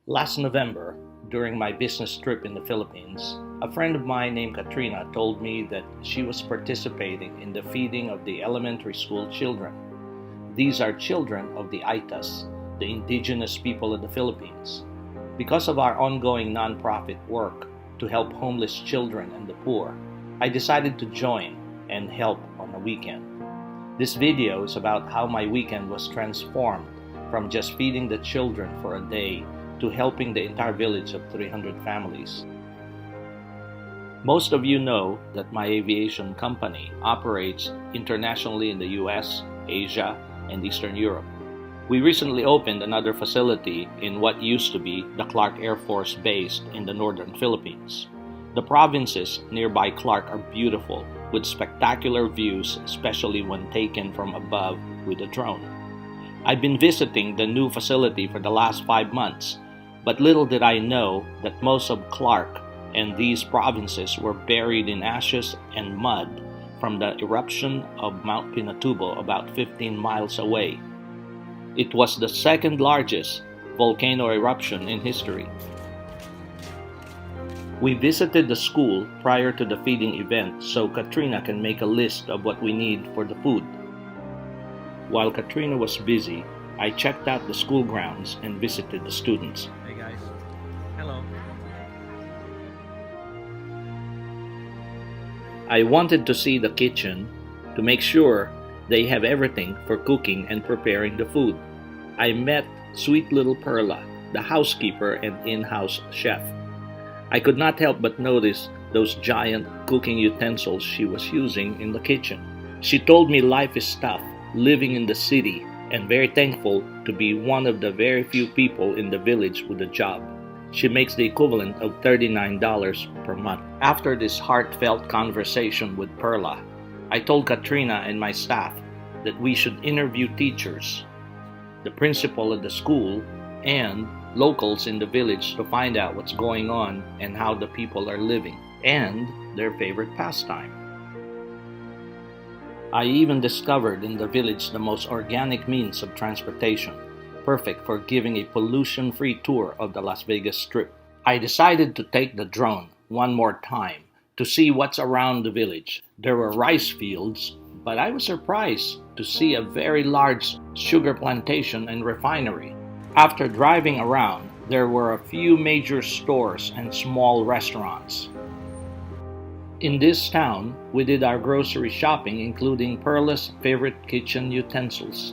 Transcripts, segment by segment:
Last November, during my business trip in the Philippines, a friend of mine named Katrina told me that she was participating in the feeding of the elementary school children. These are children of the Aytas, the indigenous people of the Philippines. Because of our ongoing nonprofit work to help homeless children and the poor, I decided to join and help on a weekend. This video is about how my weekend was transformed from just feeding the children for a day to helping the entire village of 300 families. Most of you know that my aviation company operates internationally in the US, Asia, and Eastern Europe. We recently opened another facility in what used to be the Clark Air Force Base in the northern Philippines. The provinces nearby Clark are beautiful, with spectacular views, especially when taken from above with a drone. I've been visiting the new facility for the last 5 months, but little did I know that most of Clark and these provinces were buried in ashes and mud from the eruption of Mount Pinatubo about 15 miles away. It was the second largest volcano eruption in history. We visited the school prior to the feeding event so Katrina can make a list of what we need for the food. While Katrina was busy, I checked out the school grounds and visited the students. Hey guys, hello. I wanted to see the kitchen to make sure they have everything for cooking and preparing the food. I met sweet little Perla, the housekeeper and in-house chef. I could not help but notice those giant cooking utensils she was using in the kitchen. She told me life is tough, living in the city, and very thankful to be one of the very few people in the village with a job. She makes the equivalent of $39 per month. After this heartfelt conversation with Perla, I told Katrina and my staff that we should interview teachers, the principal of the school, and locals in the village to find out what's going on and how the people are living, and their favorite pastime. I even discovered in the village the most organic means of transportation, perfect for giving a pollution-free tour of the Las Vegas Strip. I decided to take the drone one more time to see what's around the village. There were rice fields, but I was surprised to see a very large sugar plantation and refinery. After driving around, there were a few major stores and small restaurants. In this town, we did our grocery shopping, including Perla's favorite kitchen utensils.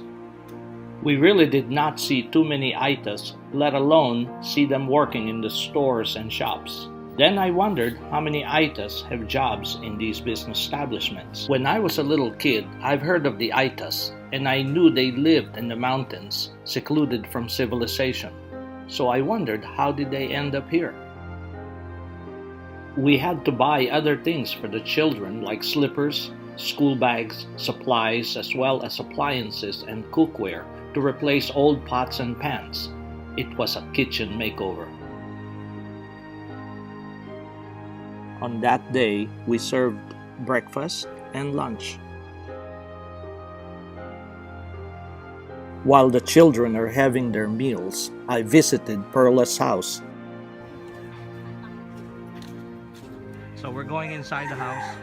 We really did not see too many Aytas, let alone see them working in the stores and shops. Then I wondered how many Aytas have jobs in these business establishments. When I was a little kid, I've heard of the Aytas, and I knew they lived in the mountains, secluded from civilization. So I wondered, how did they end up here? We had to buy other things for the children like slippers, school bags, supplies, as well as appliances and cookware to replace old pots and pans. It was a kitchen makeover. On that day, we served breakfast and lunch. While the children are having their meals, I visited Perla's house. So we're going inside the house.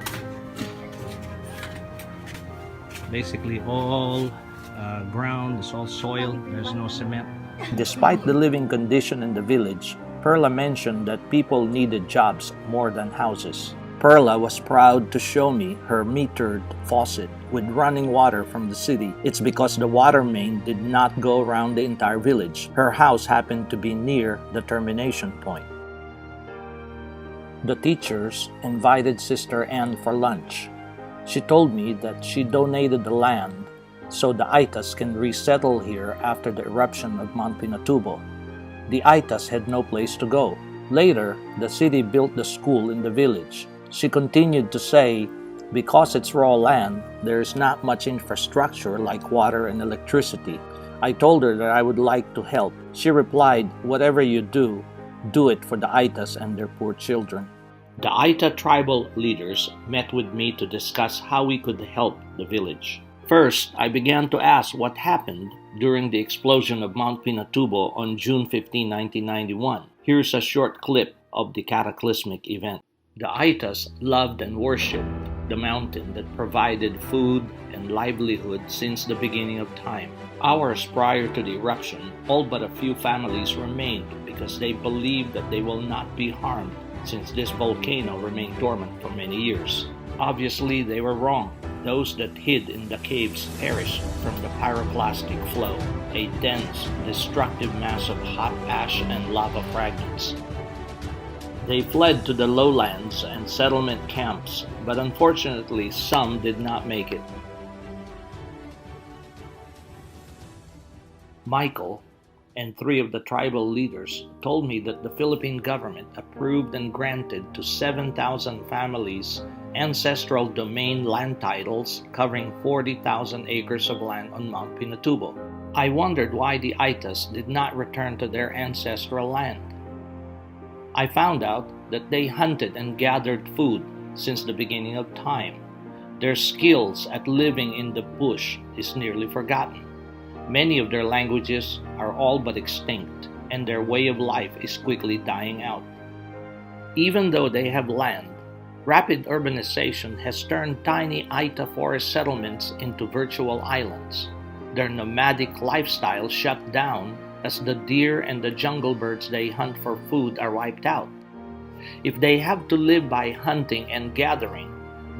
Basically all ground, it's all soil, there's no cement. Despite the living condition in the village, Perla mentioned that people needed jobs more than houses. Perla was proud to show me her metered faucet with running water from the city. It's because the water main did not go around the entire village. Her house happened to be near the termination point. The teachers invited Sister Anne for lunch. She told me that she donated the land so the Aytas can resettle here after the eruption of Mount Pinatubo. The Aytas had no place to go. Later, the city built the school in the village. She continued to say, because it's raw land, there is not much infrastructure like water and electricity. I told her that I would like to help. She replied, whatever you do it for the Aytas and their poor children. The Ayta tribal leaders met with me to discuss how we could help the village. First, I began to ask what happened during the explosion of Mount Pinatubo on June 15, 1991. Here's a short clip of the cataclysmic event. The Aytas loved and worshipped the mountain that provided food and livelihood since the beginning of time. Hours prior to the eruption, all but a few families remained because they believed that they will not be harmed since this volcano remained dormant for many years. Obviously, they were wrong. Those that hid in the caves perished from the pyroclastic flow, a dense, destructive mass of hot ash and lava fragments. They fled to the lowlands and settlement camps, but unfortunately some did not make it. Michael and 3 of the tribal leaders told me that the Philippine government approved and granted to 7,000 families ancestral domain land titles covering 40,000 acres of land on Mount Pinatubo. I wondered why the Aytas did not return to their ancestral land. I found out that they hunted and gathered food since the beginning of time. Their skills at living in the bush is nearly forgotten. Many of their languages are all but extinct, and their way of life is quickly dying out. Even though they have land, rapid urbanization has turned tiny Ayta forest settlements into virtual islands. Their nomadic lifestyle shut down as the deer and the jungle birds they hunt for food are wiped out. If they have to live by hunting and gathering,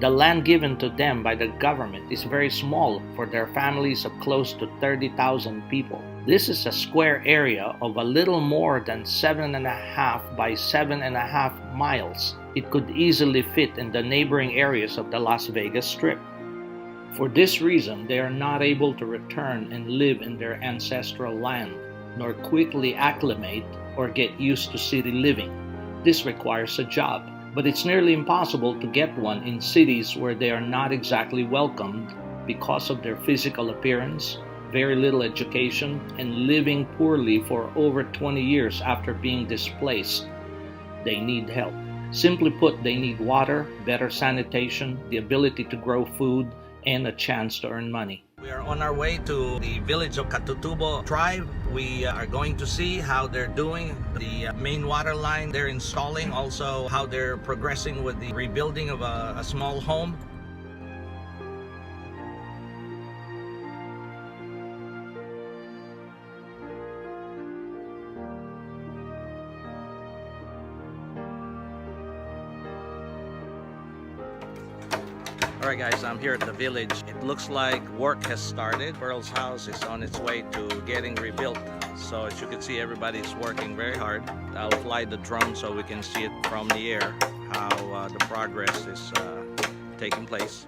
the land given to them by the government is very small for their families of close to 30,000 people. This is a square area of a little more than 7.5 by 7.5 miles. It could easily fit in the neighboring areas of the Las Vegas Strip. For this reason, they are not able to return and live in their ancestral land, nor quickly acclimate or get used to city living. This requires a job, but it's nearly impossible to get one in cities where they are not exactly welcomed because of their physical appearance, very little education, and living poorly for over 20 years after being displaced. They need help. Simply put, they need water, better sanitation, the ability to grow food, and a chance to earn money. We are on our way to the village of Katutubo tribe. We are going to see how they're doing the main water line they're installing, also how they're progressing with the rebuilding of a small home. Alright guys, I'm here at the village. It looks like work has started. Pearl's house is on its way to getting rebuilt. So as you can see, everybody's working very hard. I'll fly the drone so we can see it from the air, how the progress is taking place.